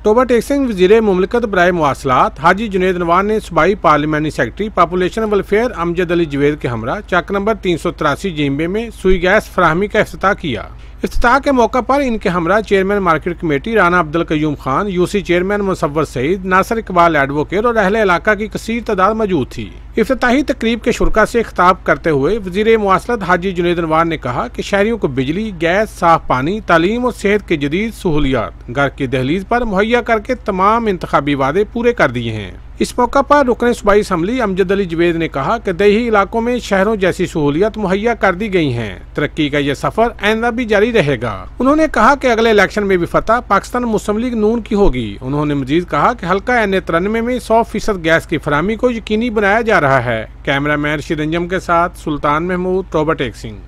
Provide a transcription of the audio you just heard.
Toba take Singh वज़ीर मुमलिकत बराए मवासलात हाजी जुनेद नवान ने सूबाई पार्लिमानी secretary population welfare Amjad Ali Javed के हमरा चक नंबर 383 जिम्बे में सुई गैस फराहमी का इफ्तिताह किया। इफ्तिताह के मौका पर इनके हमरा chairman market committee Rana Abdul Qayyum Khan, UC chairman Musawwar Saeed, Nasir Iqbal advocate और अहले इलाका की कसीर तादाद मौजूद थी। इफ्तिताही तकरीब के शुरका से खिताब करते हुए वज़ीर मवासलात हाजी जुनेद नवान ने कहा कि शहरियों को बिजली, गैस, साफ पानी, तालीम और सेहत के जदीद सहूलियात घर की दहलीज पर मुहैया करके तमाम इंतखाबी वादे पूरे कर दिए हैं। इस मौका पर रुकन सूबाई असम्बली अमजद अली जवेद ने कहा कि देही इलाकों में शहरों जैसी सहूलियत मुहैया कर दी गई हैं। तरक्की का यह सफर आइंदा भी जारी रहेगा। उन्होंने कहा कि अगले इलेक्शन में भी फतह पाकिस्तान मुस्लिम लीग नून की होगी। उन्होंने मजीद कहा कि हल्का NA93 में 100% गैस की फराहमी को यकीनी बनाया जा रहा है। कैमरामैन रशीद अंजम के साथ सुल्तान महमूद, टोबा टेक सिंह।